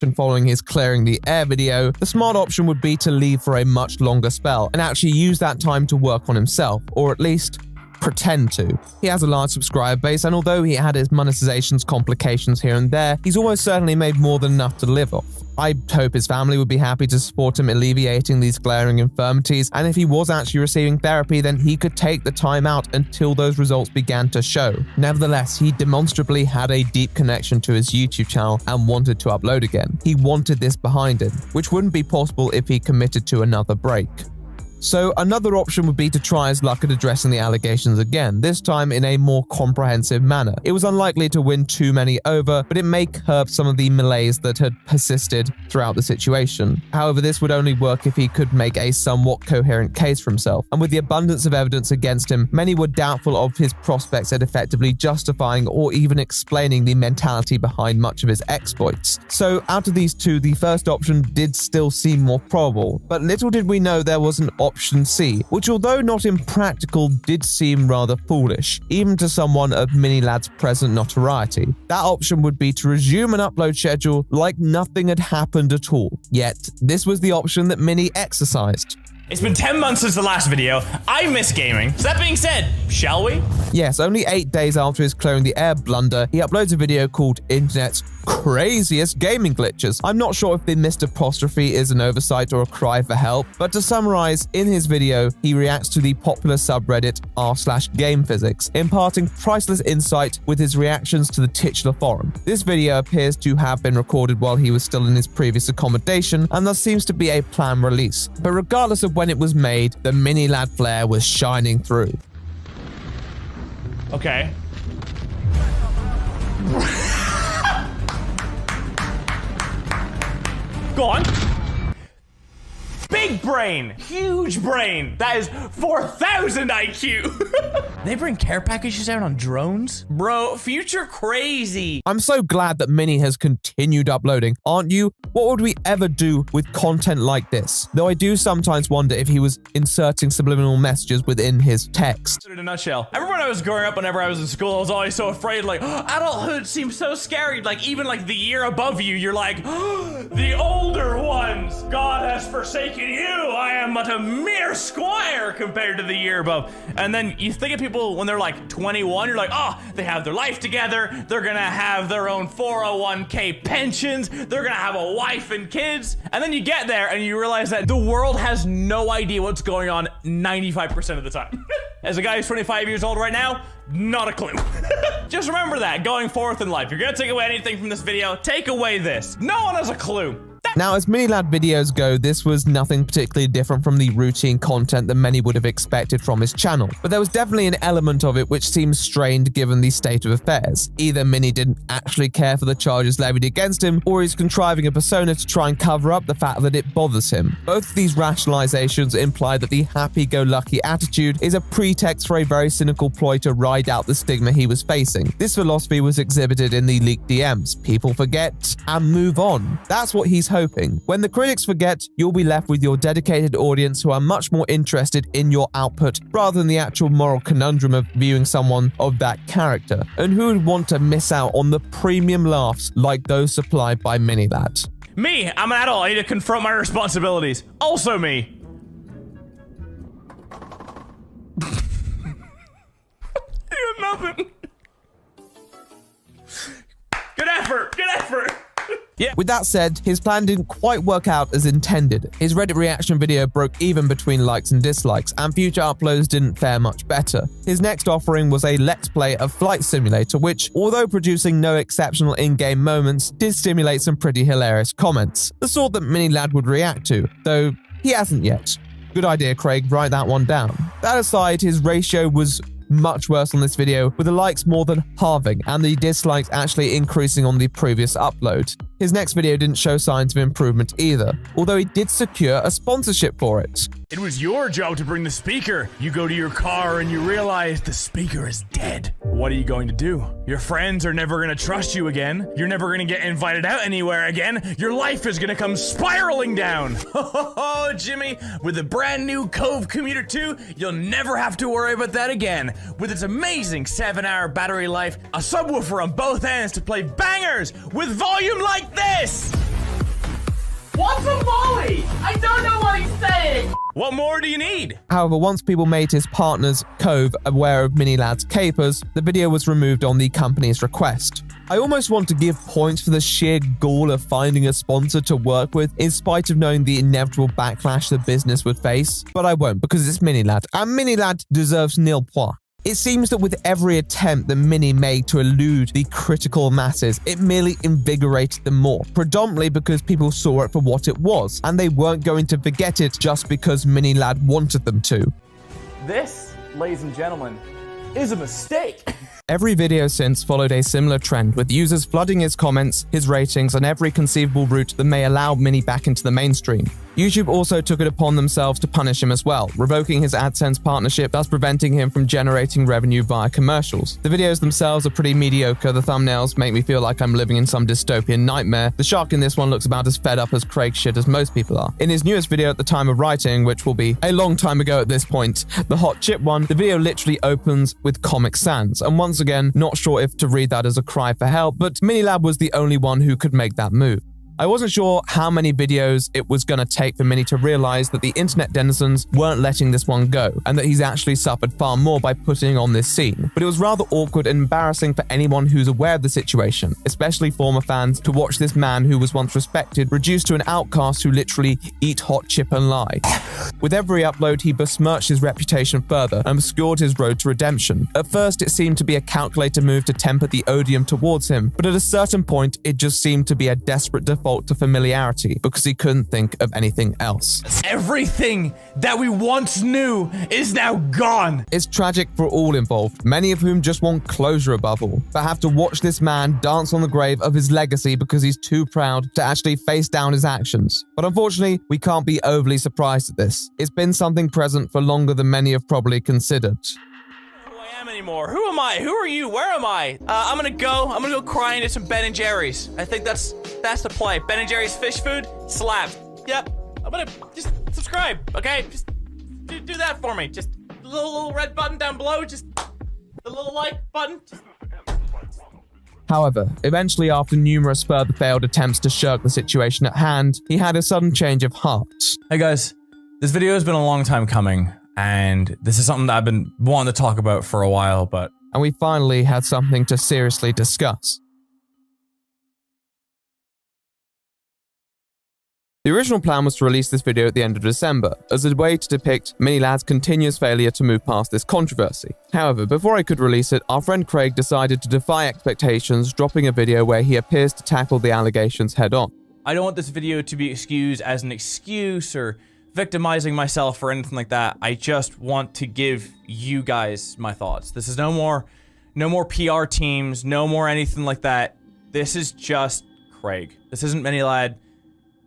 following his clearing the air video, the smart option would be to leave for a much longer spell and actually use that time to work on himself, or at least pretend to. He has a large subscriber base, and although he had his monetization's complications here and there, he's almost certainly made more than enough to live off. I hope his family would be happy to support him alleviating these glaring infirmities, and if he was actually receiving therapy, then he could take the time out until those results began to show. Nevertheless, he demonstrably had a deep connection to his YouTube channel and wanted to upload again. He wanted this behind him, which wouldn't be possible if he committed to another break. So another option would be to try his luck at addressing the allegations again, this time in a more comprehensive manner. It was unlikely to win too many over, but it may curb some of the malaise that had persisted throughout the situation. However, this would only work if he could make a somewhat coherent case for himself, and with the abundance of evidence against him, many were doubtful of his prospects at effectively justifying or even explaining the mentality behind much of his exploits. So out of these two, the first option did still seem more probable, but little did we know there was an option C, which although not impractical did seem rather foolish, even to someone of Minilad's present notoriety. That option would be to resume an upload schedule like nothing had happened at all. Yet, this was the option that Mini exercised. It's been 10 months since the last video. I miss gaming. So that being said, shall we? Yes, only 8 days after his clearing the air blunder, he uploads a video called Internet's Craziest Gaming Glitches. I'm not sure if the missed apostrophe is an oversight or a cry for help, but to summarize, in his video, he reacts to the popular subreddit r/gamephysics, imparting priceless insight with his reactions to the titular forum. This video appears to have been recorded while he was still in his previous accommodation, and thus seems to be a planned release. But regardless of when it was made, the Minilad flair was shining through. Okay. Go on. Big brain, huge brain. That is 4,000 IQ. They bring care packages out on drones? Bro, future crazy. I'm so glad that Mini has continued uploading, aren't you? What would we ever do with content like this? Though I do sometimes wonder if he was inserting subliminal messages within his text. In a nutshell, I remember when I was growing up, whenever I was in school, I was always so afraid, like, adulthood seems so scary. Like, even like the year above you, you're like, the older ones, God has forsaken you. I am but a mere squire compared to the year above. And then you think of people when they're like 21, you're like, oh, they have their life together. They're gonna have their own 401k pensions. They're gonna have a wife and kids. And then you get there and you realize that the world has no idea what's going on 95% of the time. As a guy who's 25 years old right now, not a clue. Just remember that going forth in life. You're gonna take away anything from this video, take away this. No one has a clue. Now, as Minilad videos go, this was nothing particularly different from the routine content that many would have expected from his channel, but there was definitely an element of it which seems strained given the state of affairs. Either Mini didn't actually care for the charges levied against him, or he's contriving a persona to try and cover up the fact that it bothers him. Both of these rationalizations imply that the happy-go-lucky attitude is a pretext for a very cynical ploy to ride out the stigma he was facing. This philosophy was exhibited in the leaked DMs. People forget and move on. That's what he's hoping. When the critics forget, you'll be left with your dedicated audience who are much more interested in your output rather than the actual moral conundrum of viewing someone of that character, and who would want to miss out on the premium laughs like those supplied by Minilad. Me, I'm an adult, I need to confront my responsibilities. Also me. You got nothing. Good effort, good effort. Yeah. With that said, his plan didn't quite work out as intended. His Reddit reaction video broke even between likes and dislikes, and future uploads didn't fare much better. His next offering was a Let's Play of Flight Simulator, which, although producing no exceptional in-game moments, did stimulate some pretty hilarious comments. The sort that Minilad would react to, though he hasn't yet. Good idea, Craig, write that one down. That aside, his ratio was much worse on this video, with the likes more than halving and the dislikes actually increasing on the previous upload. His next video didn't show signs of improvement either, although he did secure a sponsorship for it. It was your job to bring the speaker. You go to your car and you realize the speaker is dead. What are you going to do? Your friends are never gonna trust you again. You're never gonna get invited out anywhere again. Your life is gonna come spiraling down. Oh, Jimmy, with the brand new Cove Commuter 2, you'll never have to worry about that again. With its amazing 7-hour battery life, a subwoofer on both ends to play bangers with volume like this. don't know what he's saying! What more do you need? However, once people made his partner's Cove aware of Minilad's capers, the video was removed on the company's request. I almost want to give points for the sheer gall of finding a sponsor to work with in spite of knowing the inevitable backlash the business would face, but I won't because it's Minilad, and Minilad deserves nil points. It seems that with every attempt that Mini made to elude the critical masses, it merely invigorated them more, predominantly because people saw it for what it was, and they weren't going to forget it just because Minilad wanted them to. This, ladies and gentlemen, is a mistake. Every video since followed a similar trend, with users flooding his comments, his ratings, and every conceivable route that may allow Mini back into the mainstream. YouTube also took it upon themselves to punish him as well, revoking his AdSense partnership, thus preventing him from generating revenue via commercials. The videos themselves are pretty mediocre, the thumbnails make me feel like I'm living in some dystopian nightmare. The shark in this one looks about as fed up as Craig shit as most people are. In his newest video at the time of writing, which will be a long time ago at this point, the hot chip one, the video literally opens with Comic Sans, and once again, not sure if to read that as a cry for help, but Minilad was the only one who could make that move. I wasn't sure how many videos it was going to take for Mini to realize that the internet denizens weren't letting this one go, and that he's actually suffered far more by putting on this scene. But it was rather awkward and embarrassing for anyone who's aware of the situation, especially former fans, to watch this man who was once respected reduced to an outcast who literally eat hot chip and lie. With every upload, he besmirched his reputation further and obscured his road to redemption. At first, it seemed to be a calculated move to temper the odium towards him, but at a certain point, it just seemed to be a desperate default to familiarity because he couldn't think of anything else. Everything that we once knew is now gone. It's tragic for all involved, many of whom just want closure above all, but have to watch this man dance on the grave of his legacy because he's too proud to actually face down his actions. But unfortunately, we can't be overly surprised at this. It's been something present for longer than many have probably considered. Anymore. Who am I? Who are you? Where am I? I'm gonna go cry into some Ben & Jerry's. I think that's the play. Ben & Jerry's fish food slaps. Yep. I'm gonna just subscribe, okay? Just do that for me. Just the little red button down below. Just the little like button. However, eventually after numerous further failed attempts to shirk the situation at hand, he had a sudden change of heart. Hey guys, this video has been a long time coming. And this is something that I've been wanting to talk about for a while, and we finally had something to seriously discuss. The original plan was to release this video at the end of December, as a way to depict Minilad's continuous failure to move past this controversy. However, before I could release it, our friend Craig decided to defy expectations, dropping a video where he appears to tackle the allegations head-on. I don't want this video to be excused as an excuse or victimizing myself or anything like that. I just want to give you guys my thoughts. This is no more PR teams, no more anything like that. This is just Craig. This isn't Minilad.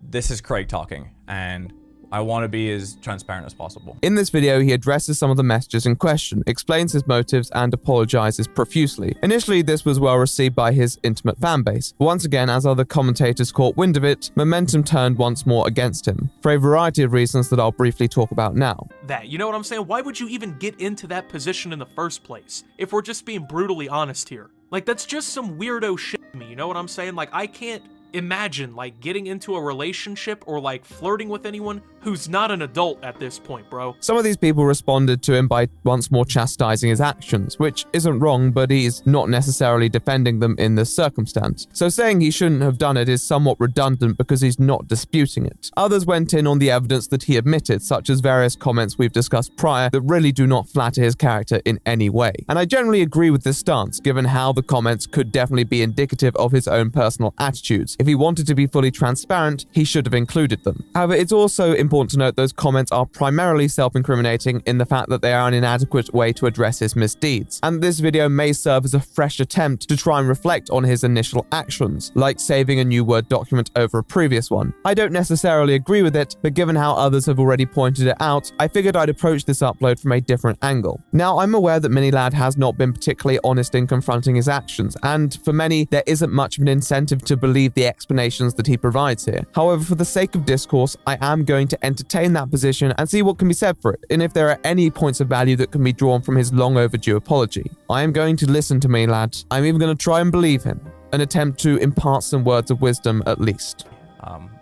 This is Craig talking, and I want to be as transparent as possible. In this video, he addresses some of the messages in question, explains his motives, and apologizes profusely. Initially, this was well received by his intimate fanbase. But once again, as other commentators caught wind of it, momentum turned once more against him, for a variety of reasons that I'll briefly talk about now. You know what I'm saying? Why would you even get into that position in the first place, if we're just being brutally honest here? Like, that's just some weirdo shit to me, you know what I'm saying? Like, I can't imagine, like, getting into a relationship or, like, flirting with anyone who's not an adult at this point, bro. Some of these people responded to him by once more chastising his actions, which isn't wrong, but he's not necessarily defending them in this circumstance. So saying he shouldn't have done it is somewhat redundant because he's not disputing it. Others went in on the evidence that he admitted, such as various comments we've discussed prior that really do not flatter his character in any way. And I generally agree with this stance, given how the comments could definitely be indicative of his own personal attitudes. If he wanted to be fully transparent, he should have included them. However, it's also important to note those comments are primarily self-incriminating in the fact that they are an inadequate way to address his misdeeds, and this video may serve as a fresh attempt to try and reflect on his initial actions, like saving a new Word document over a previous one. I don't necessarily agree with it, but given how others have already pointed it out, I figured I'd approach this upload from a different angle. Now, I'm aware that Minilad has not been particularly honest in confronting his actions, and for many, there isn't much of an incentive to believe the explanations that he provides here. However, for the sake of discourse, I am going to entertain that position and see what can be said for it, and if there are any points of value that can be drawn from his long overdue apology. I am going to listen to Minilad. I'm even going to try and believe him, and attempt to impart some words of wisdom at least.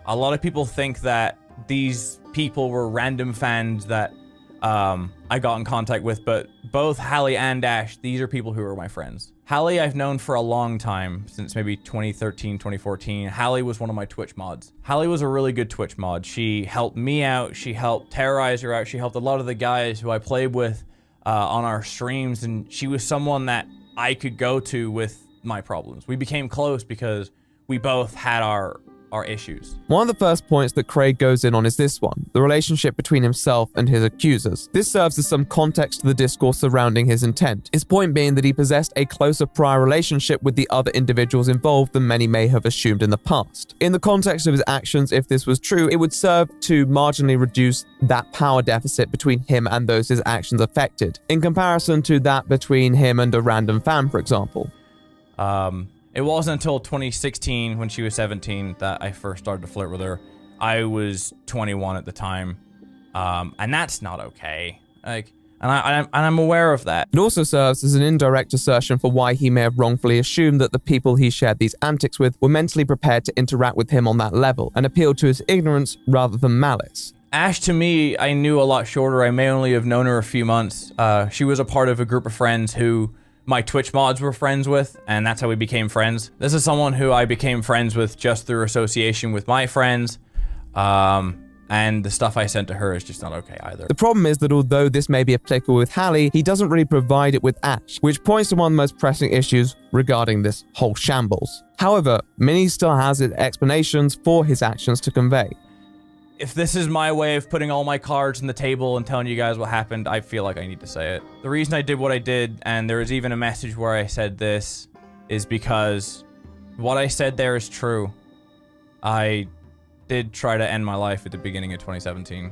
A lot of people think that these people were random fans that I got in contact with, but both Hallie and Ash, these are people who are my friends. Hallie I've known for a long time, since maybe 2013, 2014. Hallie was one of my Twitch mods. Hallie was a really good Twitch mod. She helped me out, she helped Terrorizer out, she helped a lot of the guys who I played with on our streams, and she was someone that I could go to with my problems. We became close because we both had our issues. One of the first points that Craig goes in on is this one, the relationship between himself and his accusers. This serves as some context to the discourse surrounding his intent. His point being that he possessed a closer prior relationship with the other individuals involved than many may have assumed in the past. In the context of his actions, if this was true, it would serve to marginally reduce that power deficit between him and those his actions affected, in comparison to that between him and a random fan, for example. It wasn't until 2016, when she was 17, that I first started to flirt with her. I was 21 at the time, and that's not okay. Like, and I'm aware of that. It also serves as an indirect assertion for why he may have wrongfully assumed that the people he shared these antics with were mentally prepared to interact with him on that level, and appealed to his ignorance rather than malice. Ash, to me, I knew a lot shorter. I may only have known her a few months. She was a part of a group of friends who my Twitch mods were friends with, and that's how we became friends. This is someone who I became friends with just through association with my friends, and the stuff I sent to her is just not okay either. The problem is that although this may be applicable with Hallie, he doesn't really provide it with Ash, which points to one of the most pressing issues regarding this whole shambles. However, Minnie still has explanations for his actions to convey. If this is my way of putting all my cards on the table and telling you guys what happened, I feel like I need to say it. The reason I did what I did, and there was even a message where I said this, is because what I said there is true. I did try to end my life at the beginning of 2017.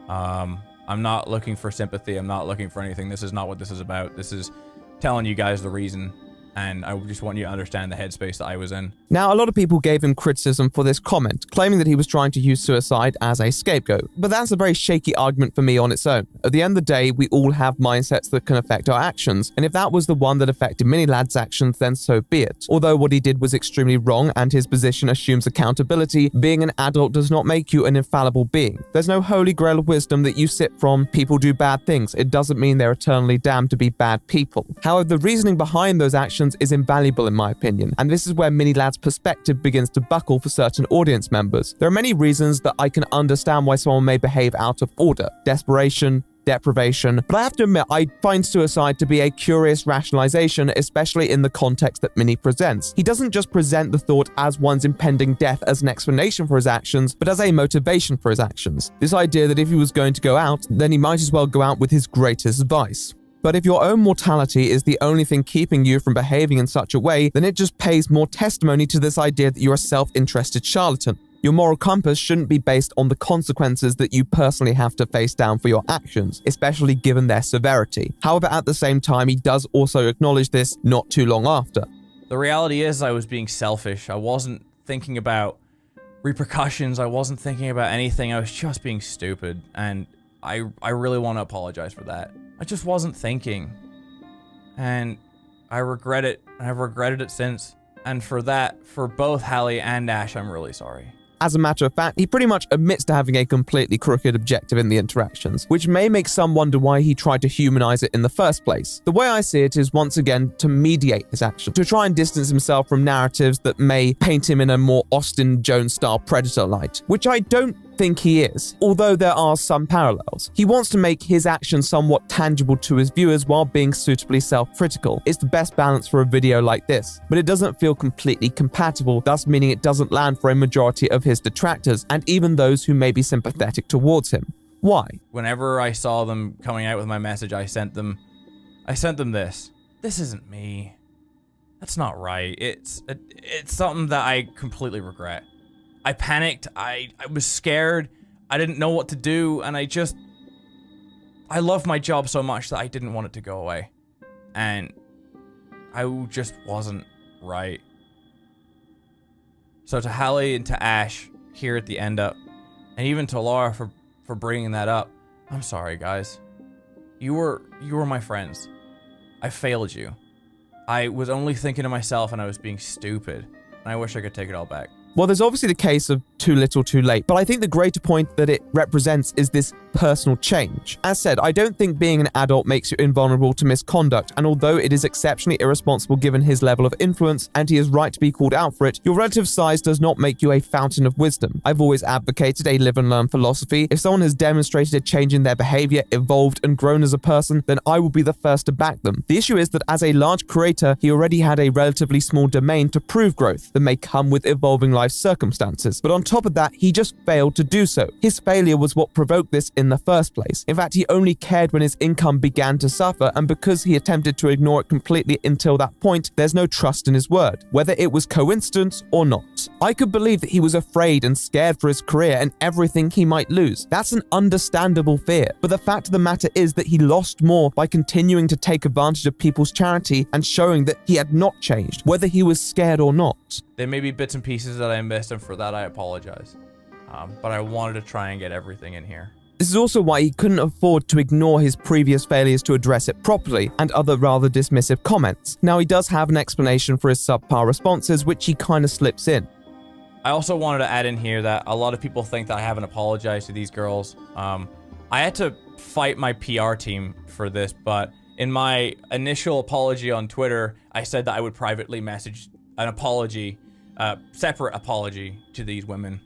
I'm not looking for sympathy. I'm not looking for anything. This is not what this is about. This is telling you guys the reason. And I just want you to understand the headspace that I was in. Now, a lot of people gave him criticism for this comment, claiming that he was trying to use suicide as a scapegoat. But that's a very shaky argument for me on its own. At the end of the day, we all have mindsets that can affect our actions, and if that was the one that affected Minilad's actions, then so be it. Although what he did was extremely wrong and his position assumes accountability, being an adult does not make you an infallible being. There's no holy grail of wisdom that you sit from. People do bad things. It doesn't mean they're eternally damned to be bad people. However, the reasoning behind those actions is invaluable in my opinion, and this is where Minilad's perspective begins to buckle for certain audience members. There are many reasons that I can understand why someone may behave out of order. Desperation, deprivation, but I have to admit I find suicide to be a curious rationalization, especially in the context that Mini presents. He doesn't just present the thought as one's impending death as an explanation for his actions, but as a motivation for his actions. This idea that if he was going to go out, then he might as well go out with his greatest vice. But if your own mortality is the only thing keeping you from behaving in such a way, then it just pays more testimony to this idea that you're a self-interested charlatan. Your moral compass shouldn't be based on the consequences that you personally have to face down for your actions, especially given their severity. However, at the same time, he does also acknowledge this not too long after. The reality is I was being selfish. I wasn't thinking about repercussions. I wasn't thinking about anything. I was just being stupid, and I really want to apologize for that. I just wasn't thinking, and I regret it, and I've regretted it since, and for that, for both Hallie and Ash, I'm really sorry. As a matter of fact, he pretty much admits to having a completely crooked objective in the interactions, which may make some wonder why he tried to humanize it in the first place. The way I see it is once again to mediate his action, to try and distance himself from narratives that may paint him in a more Austin Jones-style predator light, which I don't think he is, although there are some parallels. He wants to make his actions somewhat tangible to his viewers while being suitably self-critical. It's the best balance for a video like this, but it doesn't feel completely compatible, thus meaning it doesn't land for a majority of his detractors and even those who may be sympathetic towards him. Why? Whenever I saw them coming out with my message, I sent them this. This isn't me. That's not right. It's something that I completely regret. I panicked, I was scared, I didn't know what to do, and I love my job so much that I didn't want it to go away. And I just wasn't right. So to Hallie and to Ash, here at the end up, and even to Laura for bringing that up, I'm sorry guys. You were my friends. I failed you. I was only thinking to myself and I was being stupid, and I wish I could take it all back. Well, there's obviously the case of too little too late, but I think the greater point that it represents is this personal change. As said, I don't think being an adult makes you invulnerable to misconduct, and although it is exceptionally irresponsible given his level of influence, and he is right to be called out for it, your relative size does not make you a fountain of wisdom. I've always advocated a live and learn philosophy. If someone has demonstrated a change in their behavior, evolved and grown as a person, then I will be the first to back them. The issue is that as a large creator, he already had a relatively small domain to prove growth that may come with evolving life circumstances. But on top of that, he just failed to do so. His failure was what provoked this in the first place. In fact, he only cared when his income began to suffer, and because he attempted to ignore it completely until that point, there's no trust in his word, whether it was coincidence or not. I could believe that he was afraid and scared for his career and everything he might lose. That's an understandable fear, but the fact of the matter is that he lost more by continuing to take advantage of people's charity and showing that he had not changed, whether he was scared or not. There may be bits and pieces that I missed, and for that I apologize. But I wanted to try and get everything in here. This is also why he couldn't afford to ignore his previous failures to address it properly and other rather dismissive comments. Now, he does have an explanation for his subpar responses, which he kind of slips in. I also wanted to add in here that a lot of people think that I haven't apologized to these girls. I had to fight my PR team for this, but in my initial apology on Twitter, I said that I would privately message an apology, separate apology to these women.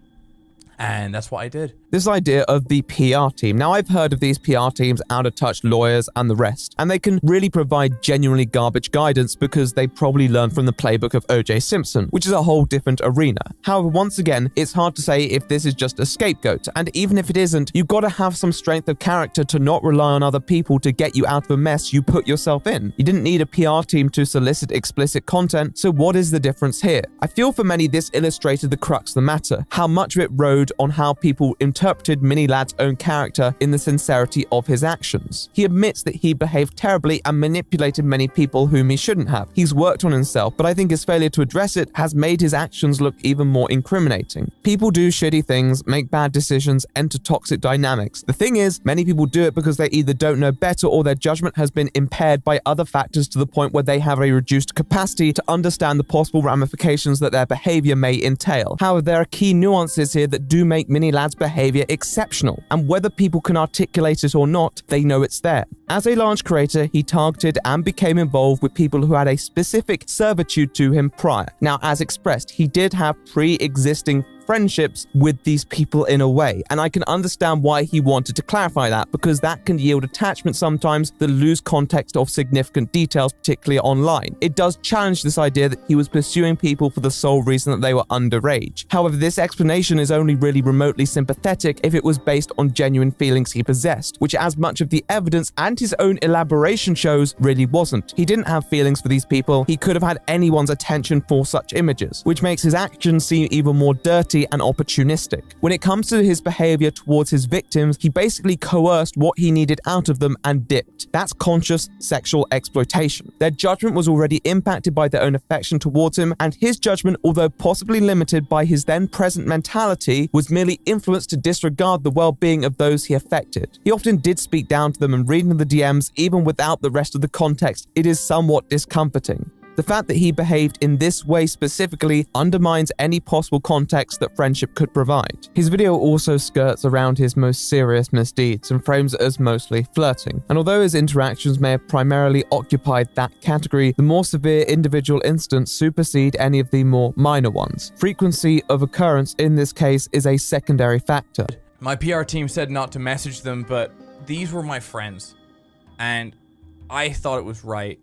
And that's what I did. This idea of the PR team. Now, I've heard of these PR teams, out-of-touch lawyers and the rest, and they can really provide genuinely garbage guidance because they probably learned from the playbook of O.J. Simpson, which is a whole different arena. However, once again, it's hard to say if this is just a scapegoat, and even if it isn't, you've got to have some strength of character to not rely on other people to get you out of a mess you put yourself in. You didn't need a PR team to solicit explicit content, so what is the difference here? I feel for many this illustrated the crux of the matter, how much of it rode on how people interpreted Mini-Lad's own character in the sincerity of his actions. He admits that he behaved terribly and manipulated many people whom he shouldn't have. He's worked on himself, but I think his failure to address it has made his actions look even more incriminating. People do shitty things, make bad decisions, enter toxic dynamics. The thing is, many people do it because they either don't know better or their judgment has been impaired by other factors to the point where they have a reduced capacity to understand the possible ramifications that their behavior may entail. However, there are key nuances here that do make Mini-Lad's behavior exceptional, and whether people can articulate it or not, they know it's there. As a large creator, he targeted and became involved with people who had a specific servitude to him prior. Now, as expressed, he did have pre-existing friendships with these people in a way, and I can understand why he wanted to clarify that, because that can yield attachment sometimes that lose context of significant details, particularly online. It does challenge this idea that he was pursuing people for the sole reason that they were underage. However, this explanation is only really remotely sympathetic if it was based on genuine feelings he possessed, which, as much of the evidence and his own elaboration shows, really wasn't. He didn't have feelings for these people. He could have had anyone's attention for such images, which makes his actions seem even more dirty and opportunistic. When it comes to his behavior towards his victims, he basically coerced what he needed out of them and dipped. That's conscious sexual exploitation. Their judgment was already impacted by their own affection towards him, and his judgment, although possibly limited by his then present mentality, was merely influenced to disregard the well-being of those he affected. He often did speak down to them, and reading the DMs, even without the rest of the context, it is somewhat discomforting. The fact that he behaved in this way specifically undermines any possible context that friendship could provide. His video also skirts around his most serious misdeeds and frames it as mostly flirting. And although his interactions may have primarily occupied that category, the more severe individual incidents supersede any of the more minor ones. Frequency of occurrence in this case is a secondary factor. My PR team said not to message them, but these were my friends, and I thought it was right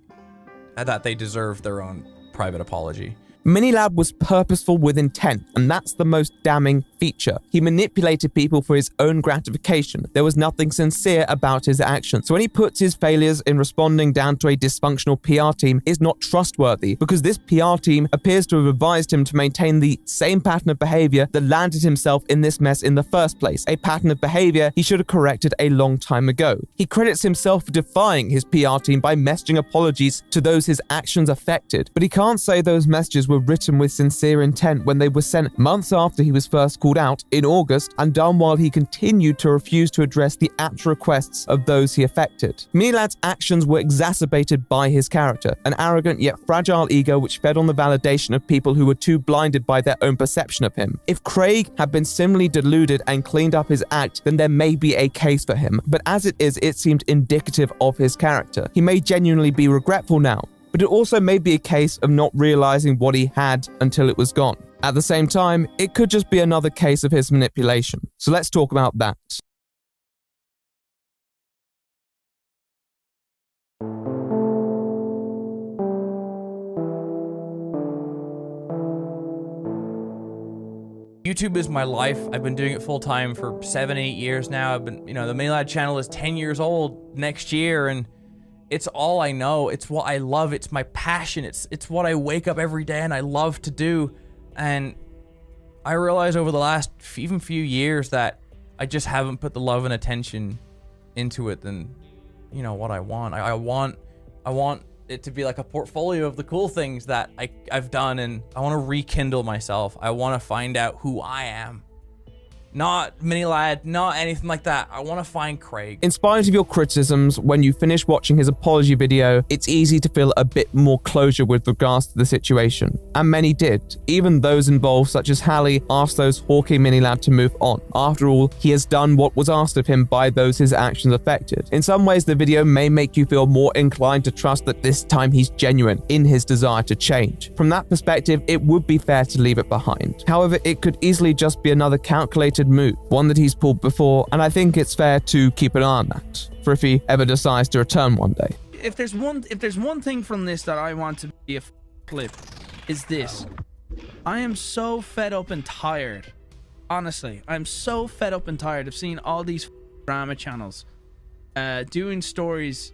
that they deserve their own private apology. Mini-Lad was purposeful with intent, and that's the most damning feature. He manipulated people for his own gratification. There was nothing sincere about his actions. So when he puts his failures in responding down to a dysfunctional PR team is not trustworthy, because this PR team appears to have advised him to maintain the same pattern of behavior that landed himself in this mess in the first place, a pattern of behavior he should have corrected a long time ago. He credits himself for defying his PR team by messaging apologies to those his actions affected, but he can't say those messages were written with sincere intent when they were sent months after he was first called pulled out in August and done while he continued to refuse to address the actual requests of those he affected. Minilad's actions were exacerbated by his character, an arrogant yet fragile ego which fed on the validation of people who were too blinded by their own perception of him. If Craig had been similarly deluded and cleaned up his act, then there may be a case for him, but as it is, it seemed indicative of his character. He may genuinely be regretful now, but it also may be a case of not realizing what he had until it was gone. At the same time, it could just be another case of his manipulation. So let's talk about that. YouTube is my life. I've been doing it full time for 7-8 years now. I've been, the Minilad channel is 10 years old next year, and it's all I know. It's what I love. It's my passion. It's what I wake up every day and I love to do. And I realized over the last even few years that I just haven't put the love and attention into it than, what I want. I want it to be like a portfolio of the cool things that I've done, and I want to rekindle myself. I want to find out who I am. Not Minilad, not anything like that. I want to find Craig. In spite of your criticisms, when you finish watching his apology video, it's easy to feel a bit more closure with regards to the situation. And many did. Even those involved, such as Hallie, asked those hawking Minilad to move on. After all, he has done what was asked of him by those his actions affected. In some ways, the video may make you feel more inclined to trust that this time he's genuine in his desire to change. From that perspective, it would be fair to leave it behind. However, it could easily just be another calculated move, one that he's pulled before, and I think it's fair to keep an eye on that, for if he ever decides to return one day. If there's one thing from this that I want to be a clip, is this. I am so fed up and tired. Honestly, I'm so fed up and tired of seeing all these drama channels doing stories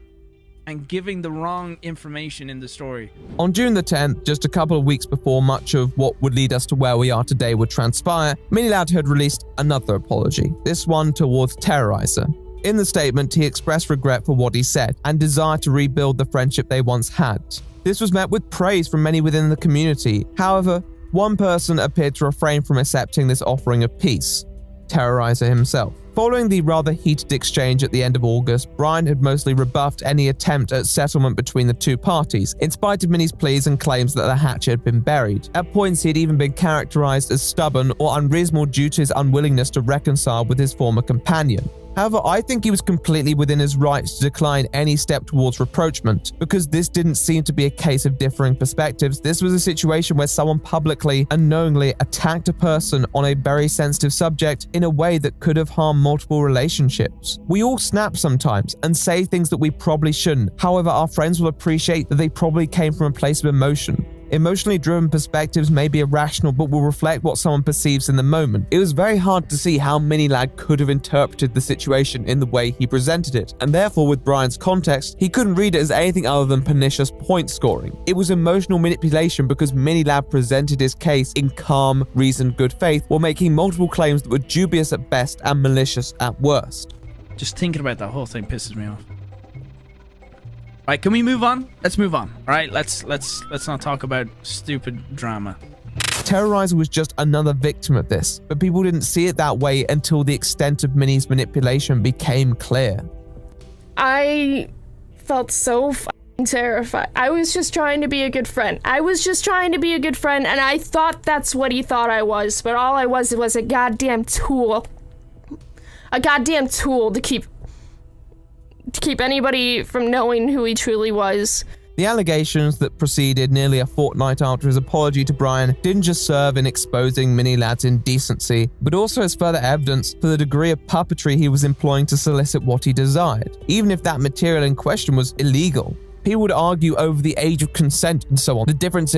and giving the wrong information in the story. On June the 10th, just a couple of weeks before much of what would lead us to where we are today would transpire, Minilad had released another apology, this one towards Terrorizer. In the statement, he expressed regret for what he said and desire to rebuild the friendship they once had. This was met with praise from many within the community. However, one person appeared to refrain from accepting this offering of peace, Terrorizer himself. Following the rather heated exchange at the end of August, Brian had mostly rebuffed any attempt at settlement between the two parties, in spite of Minnie's pleas and claims that the hatchet had been buried. At points, he had even been characterized as stubborn or unreasonable due to his unwillingness to reconcile with his former companion. However, I think he was completely within his rights to decline any step towards rapprochement, because this didn't seem to be a case of differing perspectives. This was a situation where someone publicly and knowingly attacked a person on a very sensitive subject in a way that could have harmed multiple relationships. We all snap sometimes and say things that we probably shouldn't. However, our friends will appreciate that they probably came from a place of emotion. Emotionally driven perspectives may be irrational but will reflect what someone perceives in the moment. It was very hard to see how Minilad could have interpreted the situation in the way he presented it, and therefore with Brian's context, he couldn't read it as anything other than pernicious point scoring. It was emotional manipulation because Minilad presented his case in calm, reasoned good faith while making multiple claims that were dubious at best and malicious at worst. Just thinking about that whole thing pisses me off. Right, can we move on? Let's move on. All right, let's not talk about stupid drama. Terrorizer was just another victim of this, but people didn't see it that way until the extent of Minnie's manipulation became clear. I felt so f***ing terrified. I was just trying to be a good friend. and I thought that's what he thought I was, but all I was a goddamn tool. A goddamn tool to keep anybody from knowing who he truly was. The allegations that proceeded nearly a fortnight after his apology to Brian didn't just serve in exposing Minilad's indecency, but also as further evidence for the degree of puppetry he was employing to solicit what he desired, even if that material in question was illegal. People would argue over the age of consent and so on. The difference